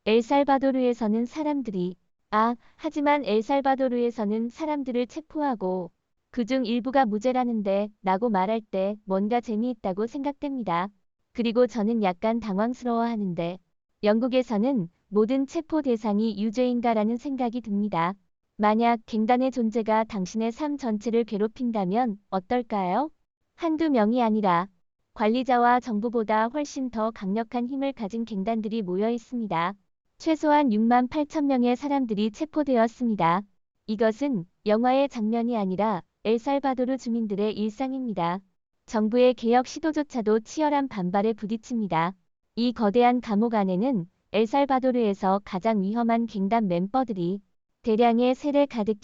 엘살바도르에서는 사람들이 하지만 엘살바도르에서는 사람들을 체포하고 그중 일부가 무죄라는데 라고 말할 때 뭔가 재미있다고 생각됩니다. 그리고 저는 약간 당황스러워하는데 영국에서는 모든 체포 대상이 유죄인가라는 생각이 듭니다. 만약 갱단의 존재가 당신의 삶 전체를 괴롭힌다면 어떨까요? 한두 명이 아니라 관리자와 정부보다 훨씬 더 강력한 힘을 가진 갱단들이 모여 있습니다. 최소한 6만 8천 명의 사람들이 체포되었습니다. 이것은 영화의 장면이 아니라 엘살바도르 주민들의 일상입니다. 정부의 개혁 시도조차도 치열한 반발에 부딪힙니다. 이 거대한 감옥 안에는 엘살바도르에서 가장 위험한 갱단 멤버들이 대량의 셀에 가득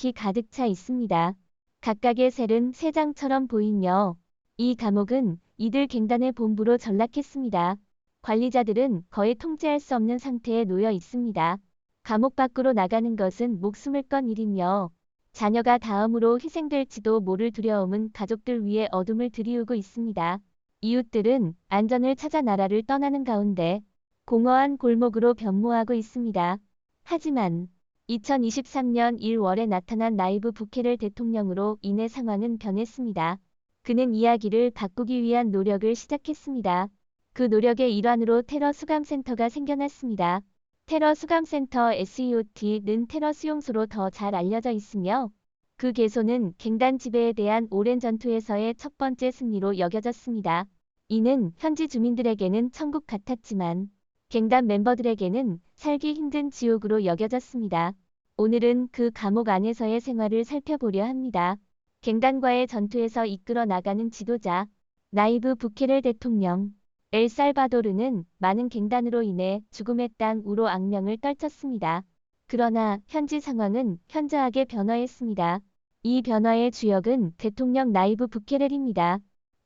차 있습니다. 각각의 셀은 새 장처럼 보이며 이 감옥은 이들 갱단의 본부로 전락했습니다. 관리자들은 거의 통제할 수 없는 상태에 놓여 있습니다. 감옥 밖으로 나가는 것은 목숨을 건 일이며 자녀가 다음으로 희생될지도 모를 두려움은 가족들 위에 어둠을 들이우고 있습니다. 이웃들은 안전을 찾아 나라를 떠나는 가운데 공허한 골목으로 변모하고 있습니다. 하지만 2023년 1월에 나타난 나이브 부케렐 대통령으로 인해 상황은 변했습니다. 그는 이야기를 바꾸기 위한 노력을 시작했습니다. 그 노력의 일환으로 테러 수감센터가 생겨났습니다. 테러 수감센터 SEOT는 테러 수용소로 더 잘 알려져 있으며 그 개소는 갱단 지배에 대한 오랜 전투에서의 첫 번째 승리로 여겨졌습니다. 이는 현지 주민들에게는 천국 같았지만 갱단 멤버들에게는 살기 힘든 지옥으로 여겨졌습니다. 오늘은 그 감옥 안에서의 생활을 살펴보려 합니다. 갱단과의 전투에서 이끌어 나가는 지도자 나이브 부케렐 대통령. 엘살바도르는 많은 갱단으로 인해 죽음의 땅으로 악명을 떨쳤습니다. 그러나 현지 상황은 현저하게 변화했습니다. 이 변화의 주역은 대통령 나이브 부케렐입니다.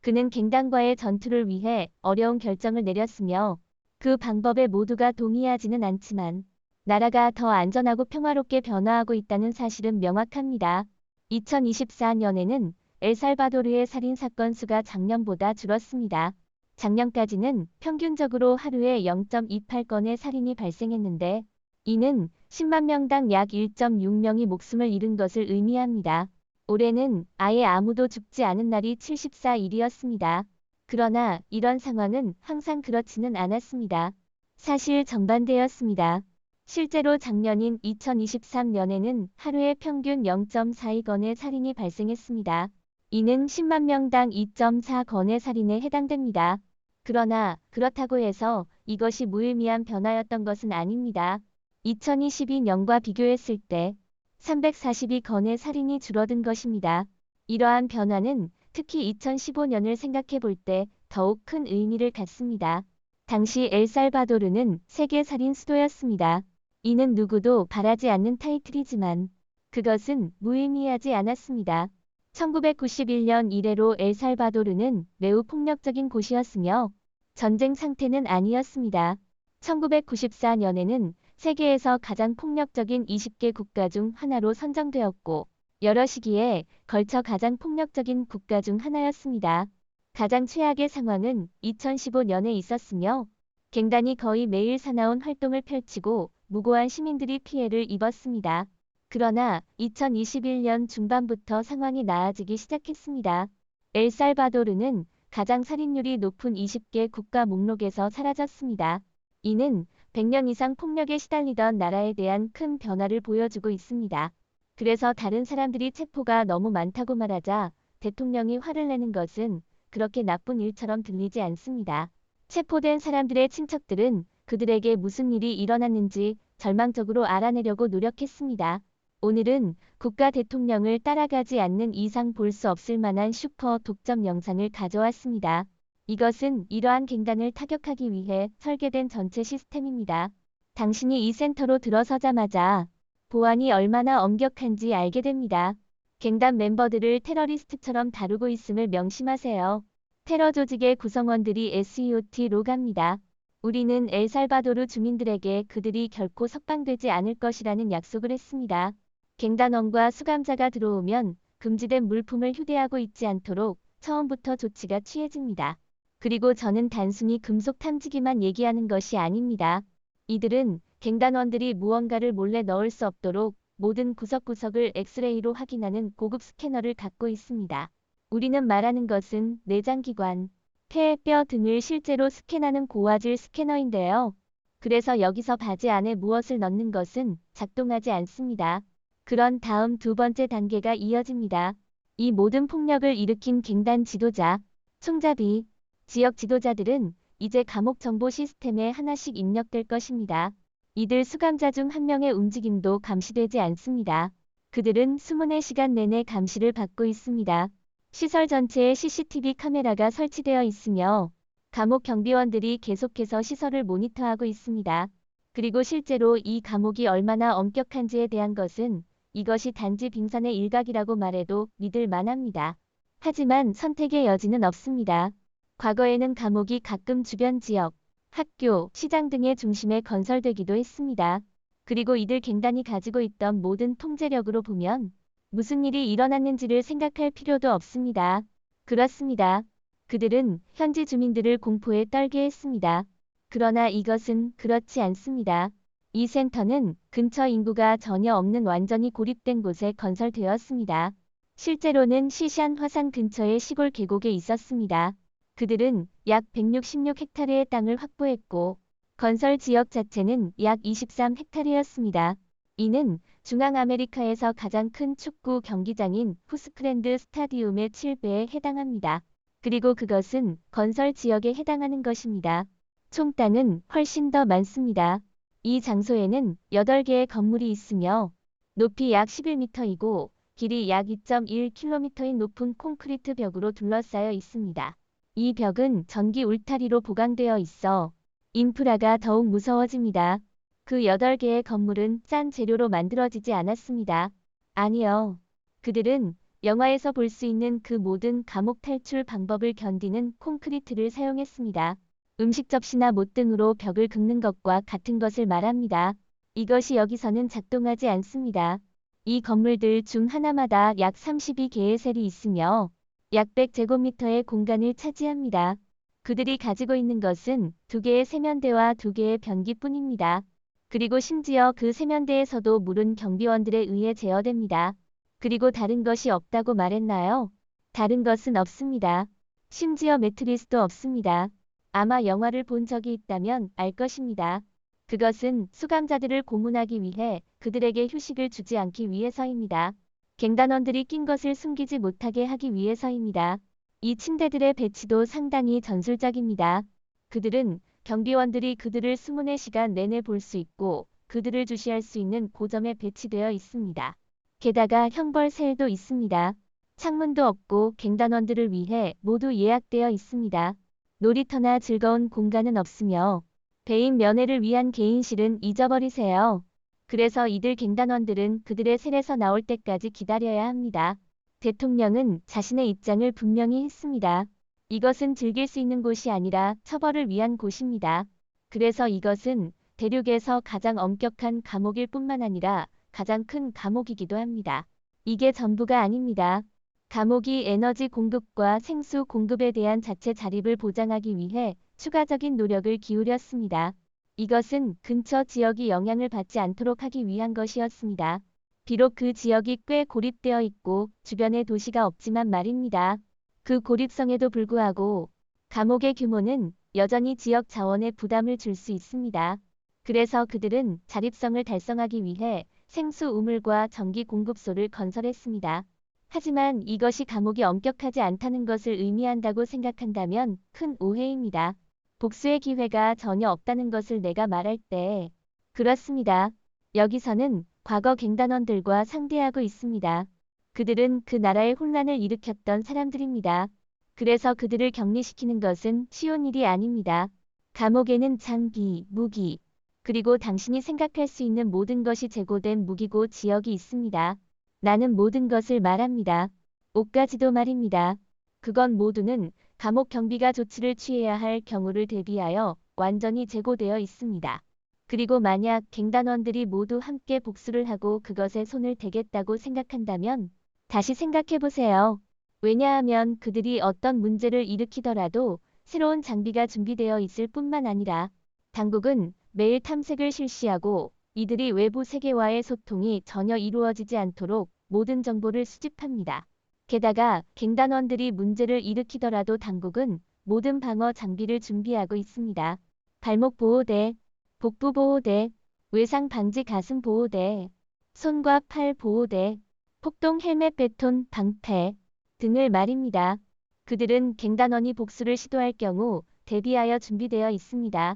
그는 갱단과의 전투를 위해 어려운 결정을 내렸으며 그 방법에 모두가 동의하지는 않지만 나라가 더 안전하고 평화롭게 변화하고 있다는 사실은 명확합니다. 2024년에는 엘살바도르의 살인사건 수가 작년보다 줄었습니다. 작년까지는 평균적으로 하루에 0.28건의 살인이 발생했는데 이는 10만 명당 약 1.6명이 목숨을 잃은 것을 의미합니다. 올해는 아예 아무도 죽지 않은 날이 74일이었습니다. 그러나 이런 상황은 항상 그렇지는 않았습니다. 사실 정반대였습니다. 실제로 작년인 2023년에는 하루에 평균 0.42건의 살인이 발생했습니다. 이는 10만 명당 2.4건의 살인에 해당됩니다. 그러나 그렇다고 해서 이것이 무의미한 변화였던 것은 아닙니다. 2022년과 비교했을 때 342건의 살인이 줄어든 것입니다. 이러한 변화는 특히 2015년을 생각해 볼 때 더욱 큰 의미를 갖습니다. 당시 엘살바도르는 세계 살인 수도였습니다. 이는 누구도 바라지 않는 타이틀이지만 그것은 무의미하지 않았습니다. 1991년 이래로 엘살바도르는 매우 폭력적인 곳이었으며 전쟁 상태는 아니었습니다. 1994년에는 세계에서 가장 폭력적인 20개 국가 중 하나로 선정되었고 여러 시기에 걸쳐 가장 폭력적인 국가 중 하나였습니다. 가장 최악의 상황은 2015년에 있었으며 갱단이 거의 매일 사나운 활동을 펼치고 무고한 시민들이 피해를 입었습니다. 그러나 2021년 중반부터 상황이 나아지기 시작했습니다. 엘살바도르는 가장 살인율이 높은 20개 국가 목록에서 사라졌습니다. 이는 100년 이상 폭력에 시달리던 나라에 대한 큰 변화를 보여주고 있습니다. 그래서 다른 사람들이 체포가 너무 많다고 말하자 대통령이 화를 내는 것은 그렇게 나쁜 일처럼 들리지 않습니다. 체포된 사람들의 친척들은 그들에게 무슨 일이 일어났는지 절망적으로 알아내려고 노력했습니다. 오늘은 국가 대통령을 따라가지 않는 이상 볼 수 없을 만한 슈퍼 독점 영상을 가져왔습니다. 이것은 이러한 갱단을 타격하기 위해 설계된 전체 시스템입니다. 당신이 이 센터로 들어서자마자 보안이 얼마나 엄격한지 알게 됩니다. 갱단 멤버들을 테러리스트처럼 다루고 있음을 명심하세요. 테러 조직의 구성원들이 SEOT로 갑니다. 우리는 엘살바도르 주민들에게 그들이 결코 석방되지 않을 것이라는 약속을 했습니다. 갱단원과 수감자가 들어오면 금지된 물품을 휴대하고 있지 않도록 처음부터 조치가 취해집니다. 그리고 저는 단순히 금속 탐지기만 얘기하는 것이 아닙니다. 이들은 갱단원들이 무언가를 몰래 넣을 수 없도록 모든 구석구석을 엑스레이로 확인하는 고급 스캐너를 갖고 있습니다. 우리는 말하는 것은 내장기관, 폐, 뼈 등을 실제로 스캔하는 고화질 스캐너인데요. 그래서 여기서 바지 안에 무엇을 넣는 것은 작동하지 않습니다. 그런 다음 두 번째 단계가 이어집니다. 이 모든 폭력을 일으킨 갱단 지도자, 총잡이, 지역 지도자들은 이제 감옥 정보 시스템에 하나씩 입력될 것입니다. 이들 수감자 중 한 명의 움직임도 감시되지 않습니다. 그들은 24시간 내내 감시를 받고 있습니다. 시설 전체에 CCTV 카메라가 설치되어 있으며 감옥 경비원들이 계속해서 시설을 모니터하고 있습니다. 그리고 실제로 이 감옥이 얼마나 엄격한지에 대한 것은 이것이 단지 빙산의 일각이라고 말해도 믿을 만합니다. 하지만 선택의 여지는 없습니다. 과거에는 감옥이 가끔 주변 지역, 학교, 시장 등의 중심에 건설되기도 했습니다. 그리고 이들 갱단이 가지고 있던 모든 통제력으로 보면 무슨 일이 일어났는지를 생각할 필요도 없습니다. 그렇습니다. 그들은 현지 주민들을 공포에 떨게 했습니다. 그러나 이것은 그렇지 않습니다. 이 센터는 근처 인구가 전혀 없는 완전히 고립된 곳에 건설되었습니다. 실제로는 시시안 화산 근처의 시골 계곡에 있었습니다. 그들은 약 166헥타르의 땅을 확보했고 건설 지역 자체는 약 23헥타르였습니다. 이는 중앙아메리카에서 가장 큰 축구 경기장인 후스크랜드 스타디움의 7배에 해당합니다. 그리고 그것은 건설 지역에 해당하는 것입니다. 총 땅은 훨씬 더 많습니다. 이 장소에는 8개의 건물이 있으며 높이 약 11m이고 길이 약 2.1km인 높은 콘크리트 벽으로 둘러싸여 있습니다. 이 벽은 전기 울타리로 보강되어 있어 인프라가 더욱 무서워집니다. 그 8개의 건물은 싼 재료로 만들어지지 않았습니다. 아니요. 그들은 영화에서 볼 수 있는 그 모든 감옥 탈출 방법을 견디는 콘크리트를 사용했습니다. 음식 접시나 못 등으로 벽을 긁는 것과 같은 것을 말합니다. 이것이 여기서는 작동하지 않습니다. 이 건물들 중 하나마다 약 32개의 셀이 있으며 약 100제곱미터의 공간을 차지합니다. 그들이 가지고 있는 것은 2개의 세면대와 2개의 변기뿐입니다. 그리고 심지어 그 세면대에서도 물은 경비원들에 의해 제어됩니다. 그리고 다른 것이 없다고 말했나요? 다른 것은 없습니다. 심지어 매트리스도 없습니다. 아마 영화를 본 적이 있다면 알 것입니다. 그것은 수감자들을 고문하기 위해 그들에게 휴식을 주지 않기 위해서입니다. 갱단원들이 낀 것을 숨기지 못하게 하기 위해서입니다. 이 침대들의 배치도 상당히 전술적입니다. 그들은 경비원들이 그들을 24시간 내내 볼 수 있고 그들을 주시할 수 있는 고점에 배치되어 있습니다. 게다가 형벌셀도 있습니다. 창문도 없고 갱단원들을 위해 모두 예약되어 있습니다. 놀이터나 즐거운 공간은 없으며 배임 면회를 위한 개인실은 잊어버리세요. 그래서 이들 갱단원들은 그들의 셀에서 나올 때까지 기다려야 합니다. 대통령은 자신의 입장을 분명히 했습니다. 이것은 즐길 수 있는 곳이 아니라 처벌을 위한 곳입니다. 그래서 이것은 대륙에서 가장 엄격한 감옥일 뿐만 아니라 가장 큰 감옥이기도 합니다. 이게 전부가 아닙니다. 감옥이 에너지 공급과 생수 공급에 대한 자체 자립을 보장하기 위해 추가적인 노력을 기울였습니다. 이것은 근처 지역이 영향을 받지 않도록 하기 위한 것이었습니다. 비록 그 지역이 꽤 고립되어 있고 주변에 도시가 없지만 말입니다. 그 고립성에도 불구하고 감옥의 규모는 여전히 지역 자원에 부담을 줄 수 있습니다. 그래서 그들은 자립성을 달성하기 위해 생수 우물과 전기 공급소를 건설했습니다. 하지만 이것이 감옥이 엄격하지 않다는 것을 의미한다고 생각한다면 큰 오해입니다. 복수의 기회가 전혀 없다는 것을 내가 말할 때 그렇습니다. 여기서는 과거 갱단원들과 상대하고 있습니다. 그들은 그 나라에 혼란을 일으켰던 사람들입니다. 그래서 그들을 격리시키는 것은 쉬운 일이 아닙니다. 감옥에는 장비, 무기, 그리고 당신이 생각할 수 있는 모든 것이 재고된 무기고 지역이 있습니다. 나는 모든 것을 말합니다. 옷까지도 말입니다. 그건 모두는 감옥 경비가 조치를 취해야 할 경우를 대비하여 완전히 재고되어 있습니다. 그리고 만약 갱단원들이 모두 함께 복수를 하고 그것에 손을 대겠다고 생각한다면 다시 생각해보세요. 왜냐하면 그들이 어떤 문제를 일으키더라도 새로운 장비가 준비되어 있을 뿐만 아니라 당국은 매일 탐색을 실시하고 이들이 외부 세계와의 소통이 전혀 이루어지지 않도록 모든 정보를 수집합니다. 게다가 갱단원들이 문제를 일으키더라도 당국은 모든 방어 장비를 준비하고 있습니다. 발목 보호대, 복부 보호대, 외상 방지 가슴 보호대, 손과 팔 보호대, 폭동 헬멧 베톤 방패 등을 말입니다. 그들은 갱단원이 복수를 시도할 경우 대비하여 준비되어 있습니다.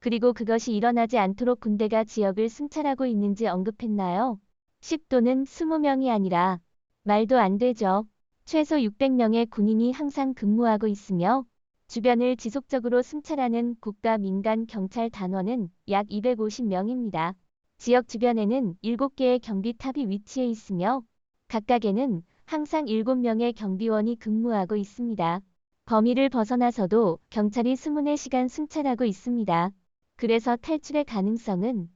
그리고 그것이 일어나지 않도록 군대가 지역을 순찰하고 있는지 언급했나요? 10 또는 20명이 아니라 말도 안 되죠. 최소 600명의 군인이 항상 근무하고 있으며 주변을 지속적으로 순찰하는 국가 민간 경찰 단원은 약 250명입니다. 지역 주변에는 7개의 경비탑이 위치해 있으며 각각에는 항상 7명의 경비원이 근무하고 있습니다. 범위를 벗어나서도 경찰이 24시간 순찰하고 있습니다. 그래서 탈출의 가능성은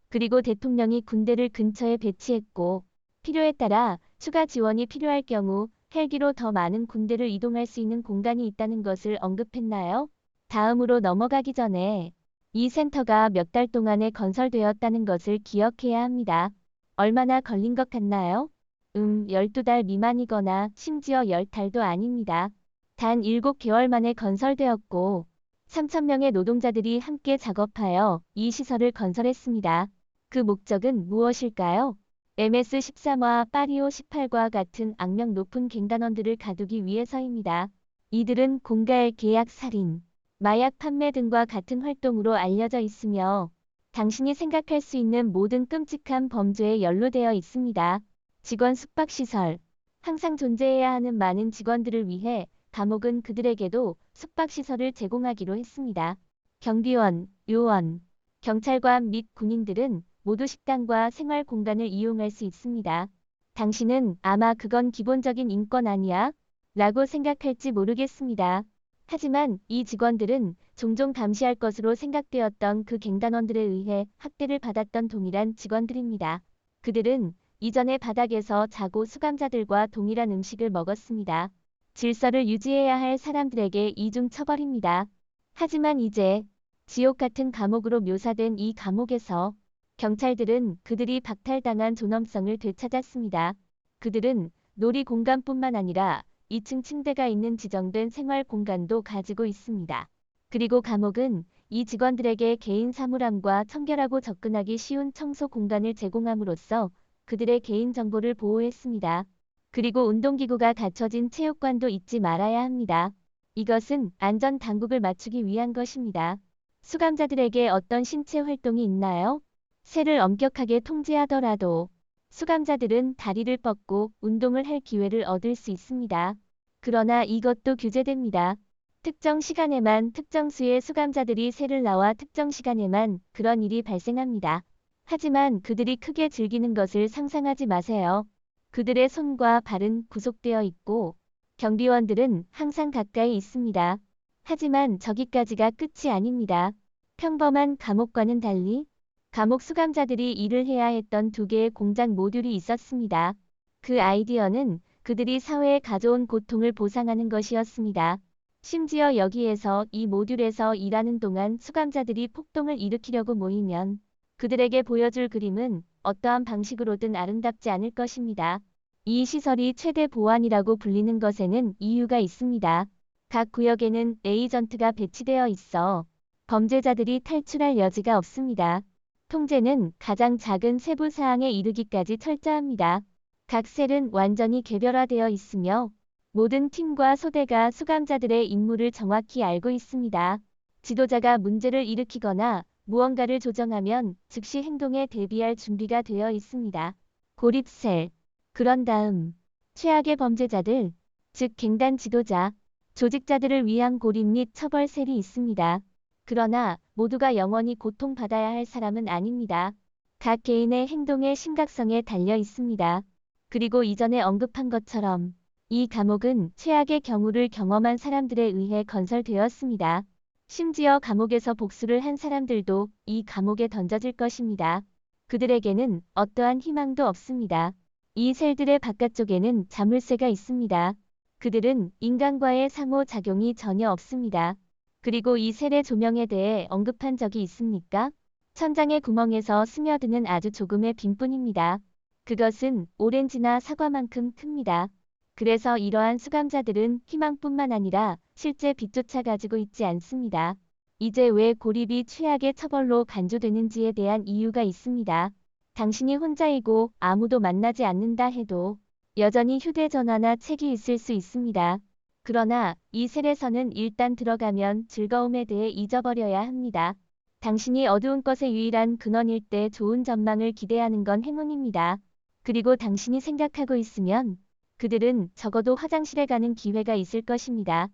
그리고 대통령이 군대를 근처에 배치했고 필요에 따라 추가 지원이 필요할 경우 헬기로 더 많은 군대를 이동할 수 있는 공간이 있다는 것을 언급했나요? 다음으로 넘어가기 전에 이 센터가 몇 달 동안에 건설되었다는 것을 기억해야 합니다. 얼마나 걸린 것 같나요? 12달 미만이거나 심지어 10달도 아닙니다. 단 7개월 만에 건설되었고 3,000명의 노동자들이 함께 작업하여 이 시설을 건설했습니다. 그 목적은 무엇일까요? MS-13와 파리오 18과 같은 악명 높은 갱단원들을 가두기 위해서입니다. 이들은 공갈, 계약, 살인, 마약 판매 등과 같은 활동으로 알려져 있으며 당신이 생각할 수 있는 모든 끔찍한 범죄에 연루되어 있습니다. 직원 숙박시설. 항상 존재해야 하는 많은 직원들을 위해 감옥은 그들에게도 숙박시설을 제공하기로 했습니다. 경비원, 요원, 경찰관 및 군인들은 모두 식당과 생활 공간을 이용할 수 있습니다. 당신은 아마 그건 기본적인 인권 아니야? 라고 생각할지 모르겠습니다. 하지만 이 직원들은 종종 감시할 것으로 생각되었던 그 갱단원들에 의해 학대를 받았던 동일한 직원들입니다. 그들은 이전에 바닥에서 자고 수감자들과 동일한 음식을 먹었습니다. 질서를 유지해야 할 사람들에게 이중 처벌입니다. 하지만 이제 지옥 같은 감옥으로 묘사된 이 감옥에서 경찰들은 그들이 박탈당한 존엄성을 되찾았습니다. 그들은 놀이 공간뿐만 아니라 2층 침대가 있는 지정된 생활 공간도 가지고 있습니다. 그리고 감옥은 이 직원들에게 개인 사물함과 청결하고 접근하기 쉬운 청소 공간을 제공함으로써 그들의 개인 정보를 보호했습니다. 그리고 운동기구가 갖춰진 체육관도 잊지 말아야 합니다. 이것은 안전 당국을 맞추기 위한 것입니다. 수감자들에게 어떤 신체 활동이 있나요? 새를 엄격하게 통제하더라도 수감자들은 다리를 뻗고 운동을 할 기회를 얻을 수 있습니다. 그러나 이것도 규제됩니다. 특정 시간에만 특정 수의 수감자들이 새를 나와 특정 시간에만 그런 일이 발생합니다. 하지만 그들이 크게 즐기는 것을 상상하지 마세요. 그들의 손과 발은 구속되어 있고 경비원들은 항상 가까이 있습니다. 하지만 저기까지가 끝이 아닙니다. 평범한 감옥과는 달리 감옥 수감자들이 일을 해야 했던 2개의 공장 모듈이 있었습니다. 그 아이디어는 그들이 사회에 가져온 고통을 보상하는 것이었습니다. 심지어 여기에서 이 모듈에서 일하는 동안 수감자들이 폭동을 일으키려고 모이면 그들에게 보여줄 그림은 어떠한 방식으로든 아름답지 않을 것입니다. 이 시설이 최대 보안이라고 불리는 것에는 이유가 있습니다. 각 구역에는 에이전트가 배치되어 있어 범죄자들이 탈출할 여지가 없습니다. 통제는 가장 작은 세부 사항에 이르기까지 철저합니다. 각 셀은 완전히 개별화되어 있으며 모든 팀과 소대가 수감자들의 임무를 정확히 알고 있습니다. 지도자가 문제를 일으키거나 무언가를 조정하면 즉시 행동에 대비할 준비가 되어 있습니다. 고립셀. 그런 다음 최악의 범죄자들, 즉 갱단 지도자, 조직자들을 위한 고립 및 처벌셀이 있습니다. 그러나 모두가 영원히 고통받아야 할 사람은 아닙니다. 각 개인의 행동의 심각성에 달려 있습니다. 그리고 이전에 언급한 것처럼 이 감옥은 최악의 경우를 경험한 사람들에 의해 건설되었습니다. 심지어 감옥에서 복수를 한 사람들도 이 감옥에 던져질 것입니다. 그들에게는 어떠한 희망도 없습니다. 이 셀들의 바깥쪽에는 자물쇠가 있습니다. 그들은 인간과의 상호작용이 전혀 없습니다. 그리고 이 세례 조명에 대해 언급한 적이 있습니까? 천장의 구멍에서 스며드는 아주 조금의 빈뿐입니다. 그것은 오렌지나 사과만큼 큽니다. 그래서 이러한 수감자들은 희망뿐만 아니라 실제 빛조차 가지고 있지 않습니다. 이제 왜 고립이 최악의 처벌로 간주되는지에 대한 이유가 있습니다. 당신이 혼자이고 아무도 만나지 않는다 해도 여전히 휴대전화나 책이 있을 수 있습니다. 그러나 이 셀에서는 일단 들어가면 즐거움에 대해 잊어버려야 합니다. 당신이 어두운 것의 유일한 근원일 때 좋은 전망을 기대하는 건 행운입니다. 그리고 당신이 생각하고 있으면 그들은 적어도 화장실에 가는 기회가 있을 것입니다.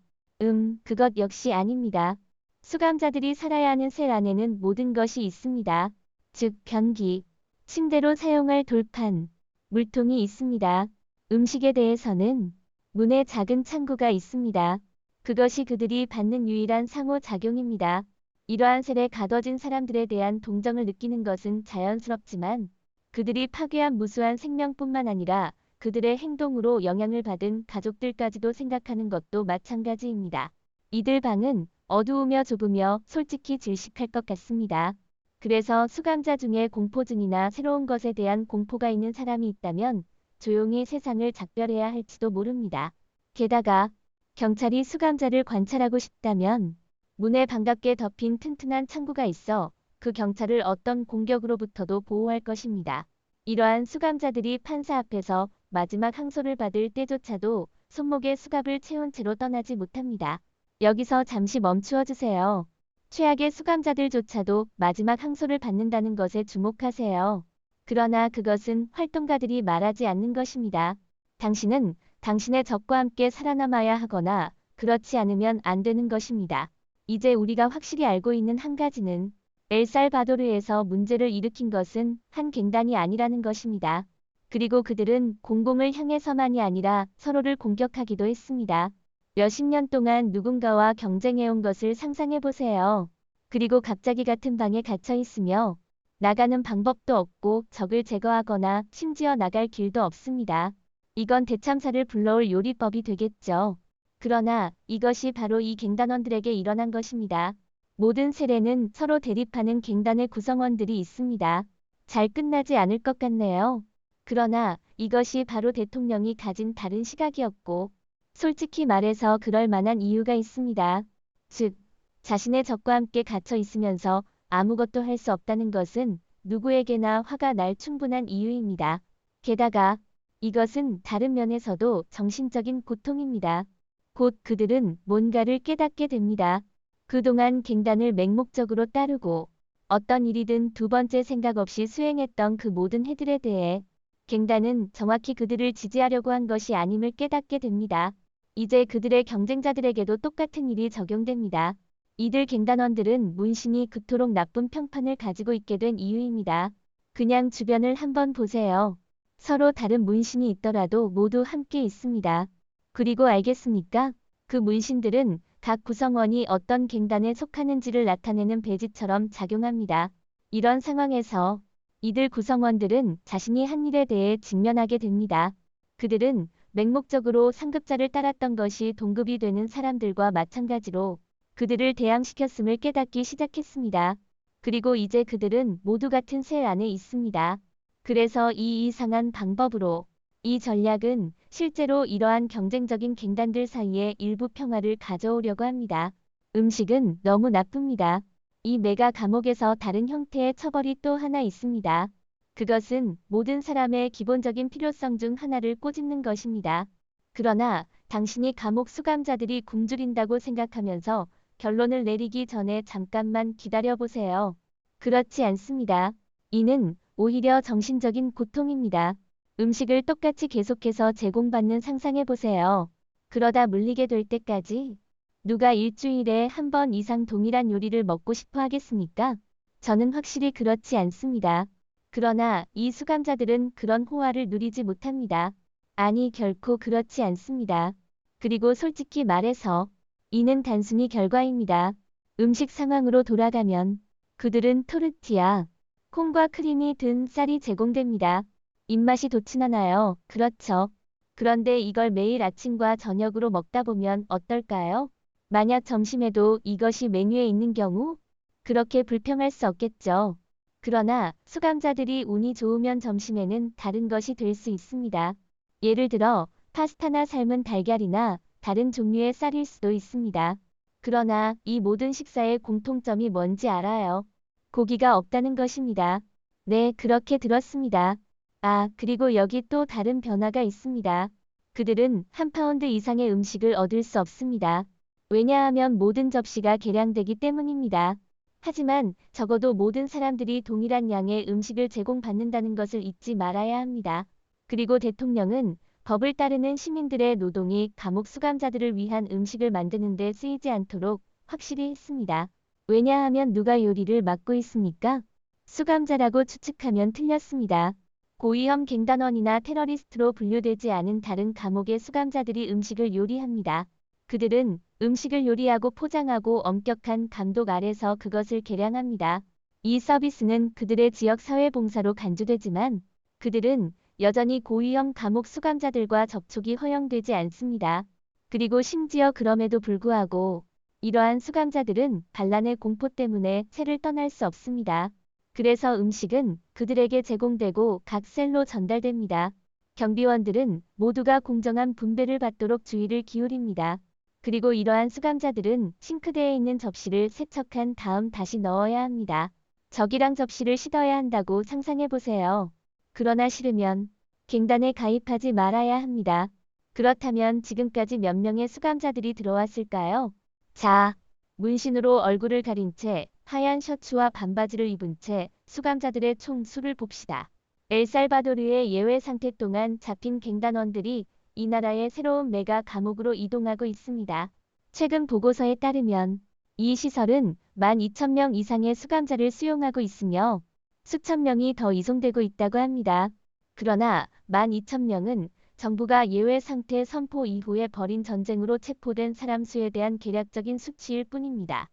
그것 역시 아닙니다. 수감자들이 살아야 하는 셀 안에는 모든 것이 있습니다. 즉, 변기, 침대로 사용할 돌판, 물통이 있습니다. 음식에 대해서는 문에 작은 창구가 있습니다. 그것이 그들이 받는 유일한 상호작용입니다. 이러한 셀에 가둬진 사람들에 대한 동정을 느끼는 것은 자연스럽지만 그들이 파괴한 무수한 생명뿐만 아니라 그들의 행동으로 영향을 받은 가족들까지도 생각하는 것도 마찬가지입니다. 이들 방은 어두우며 좁으며 솔직히 질식할 것 같습니다. 그래서 수감자 중에 공포증이나 새로운 것에 대한 공포가 있는 사람이 있다면 조용히 세상을 작별해야 할지도 모릅니다. 게다가 경찰이 수감자를 관찰하고 싶다면 문에 반갑게 덮인 튼튼한 창구가 있어 그 경찰을 어떤 공격으로부터도 보호할 것입니다. 이러한 수감자들이 판사 앞에서 마지막 항소를 받을 때조차도 손목에 수갑을 채운 채로 떠나지 못합니다. 여기서 잠시 멈추어 주세요. 최악의 수감자들조차도 마지막 항소를 받는다는 것에 주목하세요. 그러나 그것은 활동가들이 말하지 않는 것입니다. 당신은 당신의 적과 함께 살아남아야 하거나 그렇지 않으면 안 되는 것입니다. 이제 우리가 확실히 알고 있는 한 가지는 엘살바도르에서 문제를 일으킨 것은 한 갱단이 아니라는 것입니다. 그리고 그들은 공공을 향해서만이 아니라 서로를 공격하기도 했습니다. 몇십 년 동안 누군가와 경쟁해온 것을 상상해 보세요. 그리고 갑자기 같은 방에 갇혀 있으며 나가는 방법도 없고 적을 제거하거나 심지어 나갈 길도 없습니다. 이건 대참사를 불러올 요리법이 되겠죠. 그러나 이것이 바로 이 갱단원들에게 일어난 것입니다. 모든 세례는 서로 대립하는 갱단의 구성원들이 있습니다. 잘 끝나지 않을 것 같네요. 그러나 이것이 바로 대통령이 가진 다른 시각이었고 솔직히 말해서 그럴 만한 이유가 있습니다. 즉, 자신의 적과 함께 갇혀 있으면서 아무것도 할 수 없다는 것은 누구에게나 화가 날 충분한 이유입니다. 게다가 이것은 다른 면에서도 정신적인 고통입니다. 곧 그들은 뭔가를 깨닫게 됩니다. 그동안 갱단을 맹목적으로 따르고 어떤 일이든 두 번째 생각 없이 수행했던 그 모든 해들에 대해 갱단은 정확히 그들을 지지하려고 한 것이 아님을 깨닫게 됩니다. 이제 그들의 경쟁자들에게도 똑같은 일이 적용됩니다. 이들 갱단원들은 문신이 그토록 나쁜 평판을 가지고 있게 된 이유입니다. 그냥 주변을 한번 보세요. 서로 다른 문신이 있더라도 모두 함께 있습니다. 그리고 알겠습니까? 그 문신들은 각 구성원이 어떤 갱단에 속하는지를 나타내는 배지처럼 작용합니다. 이런 상황에서 이들 구성원들은 자신이 한 일에 대해 직면하게 됩니다. 그들은 맹목적으로 상급자를 따랐던 것이 동급이 되는 사람들과 마찬가지로 그들을 대항시켰음을 깨닫기 시작했습니다. 그리고 이제 그들은 모두 같은 셀 안에 있습니다. 그래서 이 이상한 방법으로 이 전략은 실제로 이러한 경쟁적인 갱단들 사이에 일부 평화를 가져오려고 합니다. 음식은 너무 나쁩니다. 이 메가 감옥에서 다른 형태의 처벌이 또 하나 있습니다. 그것은 모든 사람의 기본적인 필요성 중 하나를 꼬집는 것입니다. 그러나 당신이 감옥 수감자들이 굶주린다고 생각하면서 결론을 내리기 전에 잠깐만 기다려보세요. 그렇지 않습니다. 이는 오히려 정신적인 고통입니다. 음식을 똑같이 계속해서 제공받는 상상해보세요. 그러다 물리게 될 때까지 누가 일주일에 한 번 이상 동일한 요리를 먹고 싶어 하겠습니까? 저는 확실히 그렇지 않습니다. 그러나 이 수감자들은 그런 호화를 누리지 못합니다. 아니, 결코 그렇지 않습니다. 그리고 솔직히 말해서 이는 단순히 결과입니다. 음식 상황으로 돌아가면 그들은 토르티아, 콩과 크림이 든 쌀이 제공됩니다. 입맛이 돋지않아요. 그렇죠. 그런데 이걸 매일 아침과 저녁으로 먹다 보면 어떨까요? 만약 점심에도 이것이 메뉴에 있는 경우 그렇게 불평할 수 없겠죠. 그러나 수감자들이 운이 좋으면 점심에는 다른 것이 될 수 있습니다. 예를 들어 파스타나 삶은 달걀이나 다른 종류의 쌀일 수도 있습니다. 그러나 이 모든 식사의 공통점이 뭔지 알아요? 고기가 없다는 것입니다. 네, 그렇게 들었습니다. 아, 그리고 여기 또 다른 변화가 있습니다. 그들은 1파운드 이상의 음식을 얻을 수 없습니다. 왜냐하면 모든 접시가 계량되기 때문입니다. 하지만 적어도 모든 사람들이 동일한 양의 음식을 제공받는다는 것을 잊지 말아야 합니다. 그리고 대통령은 법을 따르는 시민들의 노동이 감옥 수감자들을 위한 음식을 만드는 데 쓰이지 않도록 확실히 했습니다. 왜냐하면 누가 요리를 맡고 있습니까? 수감자라고 추측하면 틀렸습니다. 고위험 갱단원이나 테러리스트로 분류되지 않은 다른 감옥의 수감자들이 음식을 요리합니다. 그들은 음식을 요리하고 포장하고 엄격한 감독 아래서 그것을 계량합니다. 이 서비스는 그들의 지역 사회봉사로 간주되지만 그들은 여전히 고위험 감옥 수감자들과 접촉이 허용되지 않습니다. 그리고 심지어 그럼에도 불구하고 이러한 수감자들은 반란의 공포 때문에 셀을 떠날 수 없습니다. 그래서 음식은 그들에게 제공되고 각 셀로 전달됩니다. 경비원들은 모두가 공정한 분배를 받도록 주의를 기울입니다. 그리고 이러한 수감자들은 싱크대에 있는 접시를 세척한 다음 다시 넣어야 합니다. 저기랑 접시를 씻어야 한다고 상상해 보세요. 그러나 싫으면 갱단에 가입하지 말아야 합니다. 그렇다면 지금까지 몇 명의 수감자들이 들어왔을까요? 자, 문신으로 얼굴을 가린 채 하얀 셔츠와 반바지를 입은 채 수감자들의 총 수를 봅시다. 엘살바도르의 예외 상태 동안 잡힌 갱단원들이 이 나라의 새로운 메가 감옥으로 이동하고 있습니다. 최근 보고서에 따르면 이 시설은 12,000명 이상의 수감자를 수용하고 있으며 수천 명이 더 이송되고 있다고 합니다. 그러나 12,000명은 정부가 예외 상태 선포 이후에 벌인 전쟁으로 체포된 사람 수에 대한 계략적인 수치일 뿐입니다.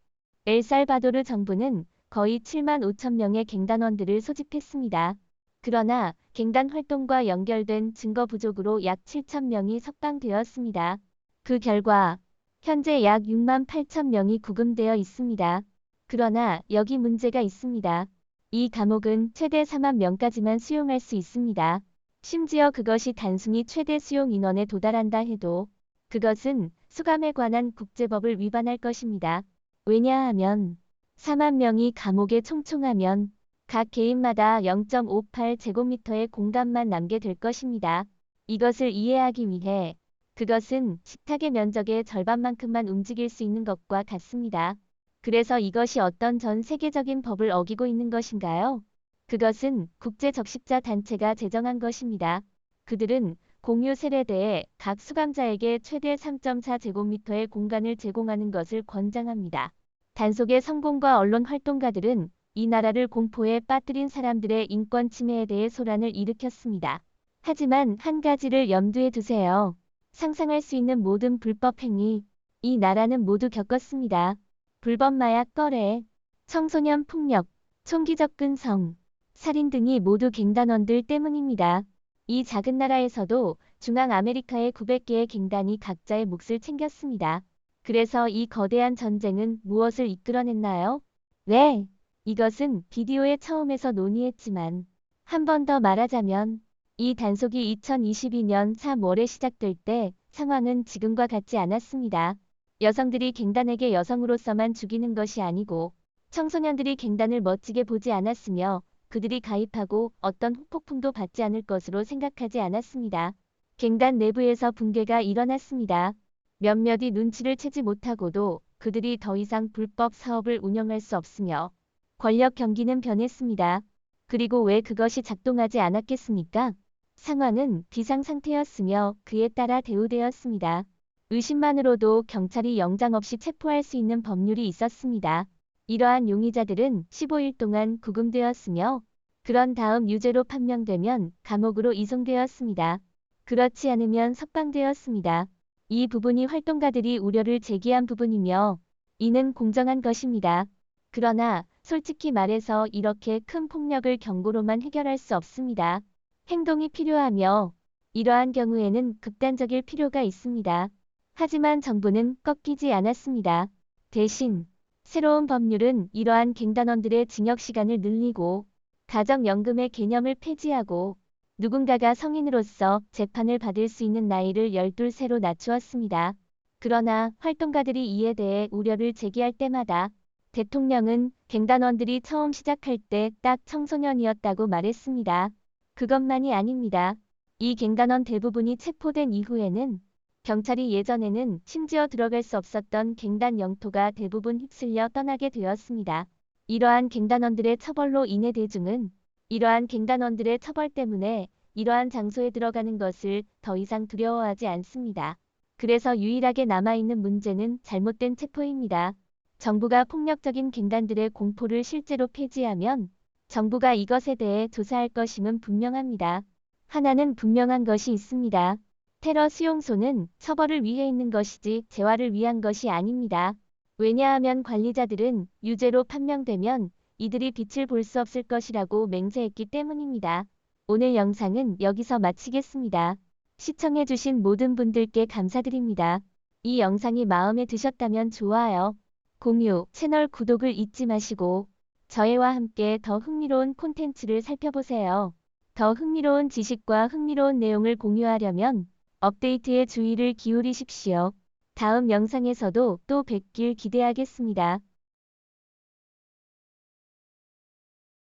엘살바도르 정부는 거의 7만 5천 명의 갱단원들을 소집했습니다. 그러나 갱단 활동과 연결된 증거 부족으로 약 7천 명이 석방되었습니다. 그 결과 현재 약 6만 8천 명이 구금되어 있습니다. 그러나 여기 문제가 있습니다. 이 감옥은 최대 4만 명까지만 수용할 수 있습니다. 심지어 그것이 단순히 최대 수용 인원에 도달한다 해도 그것은 수감에 관한 국제법을 위반할 것입니다. 왜냐하면 4만 명이 감옥에 총총하면 각 개인마다 0.58제곱미터의 공간만 남게 될 것입니다. 이것을 이해하기 위해 그것은 식탁의 면적의 절반만큼만 움직일 수 있는 것과 같습니다. 그래서 이것이 어떤 전 세계적인 법을 어기고 있는 것인가요? 그것은 국제적십자 단체가 제정한 것입니다. 그들은 공유 셀에 대해 각 수감자에게 최대 3.4제곱미터의 공간을 제공하는 것을 권장합니다. 단속의 성공과 언론 활동가들은 이 나라를 공포에 빠뜨린 사람들의 인권 침해에 대해 소란을 일으켰습니다. 하지만 한 가지를 염두에 두세요. 상상할 수 있는 모든 불법 행위, 이 나라는 모두 겪었습니다. 불법 마약 거래, 청소년 폭력, 총기 접근성, 살인 등이 모두 갱단원들 때문입니다. 이 작은 나라에서도 중앙 아메리카의 900개의 갱단이 각자의 몫을 챙겼습니다. 그래서 이 거대한 전쟁은 무엇을 이끌어냈나요? 네, 이것은 비디오의 처음에서 논의했지만 한 번 더 말하자면 이 단속이 2022년 3월에 시작될 때 상황은 지금과 같지 않았습니다. 여성들이 갱단에게 여성으로서만 죽이는 것이 아니고 청소년들이 갱단을 멋지게 보지 않았으며 그들이 가입하고 어떤 후폭풍도 받지 않을 것으로 생각하지 않았습니다. 갱단 내부에서 붕괴가 일어났습니다. 몇몇이 눈치를 채지 못하고도 그들이 더 이상 불법 사업을 운영할 수 없으며 권력 경기는 변했습니다. 그리고 왜 그것이 작동하지 않았겠습니까? 상황은 비상상태였으며 그에 따라 대우되었습니다. 의심만으로도 경찰이 영장 없이 체포할 수 있는 법률이 있었습니다. 이러한 용의자들은 15일 동안 구금되었으며 그런 다음 유죄로 판명되면 감옥으로 이송되었습니다. 그렇지 않으면 석방되었습니다. 이 부분이 활동가들이 우려를 제기한 부분이며 이는 공정한 것입니다. 그러나 솔직히 말해서 이렇게 큰 폭력을 경고로만 해결할 수 없습니다. 행동이 필요하며 이러한 경우에는 극단적일 필요가 있습니다. 하지만 정부는 꺾이지 않았습니다. 대신 새로운 법률은 이러한 갱단원들의 징역 시간을 늘리고 가정연금의 개념을 폐지하고 누군가가 성인으로서 재판을 받을 수 있는 나이를 12세로 낮추었습니다. 그러나 활동가들이 이에 대해 우려를 제기할 때마다 대통령은 갱단원들이 처음 시작할 때 딱 청소년이었다고 말했습니다. 그것만이 아닙니다. 이 갱단원 대부분이 체포된 이후에는 경찰이 예전에는 심지어 들어갈 수 없었던 갱단 영토가 대부분 휩쓸려 떠나게 되었습니다. 이러한 갱단원들의 처벌로 인해 대중은 이러한 갱단원들의 처벌 때문에 이러한 장소에 들어가는 것을 더 이상 두려워하지 않습니다. 그래서 유일하게 남아있는 문제는 잘못된 체포입니다. 정부가 폭력적인 갱단들의 공포를 실제로 폐지하면 정부가 이것에 대해 조사할 것임은 분명합니다. 하나는 분명한 것이 있습니다. 테러 수용소는 처벌을 위해 있는 것이지 재활을 위한 것이 아닙니다. 왜냐하면 관리자들은 유죄로 판명되면 이들이 빛을 볼 수 없을 것이라고 맹세했기 때문입니다. 오늘 영상은 여기서 마치겠습니다. 시청해주신 모든 분들께 감사드립니다. 이 영상이 마음에 드셨다면 좋아요, 공유, 채널 구독을 잊지 마시고 저희와 함께 더 흥미로운 콘텐츠를 살펴보세요. 더 흥미로운 지식과 흥미로운 내용을 공유하려면 업데이트에 주의를 기울이십시오. 다음 영상에서도 또 뵙길 기대하겠습니다.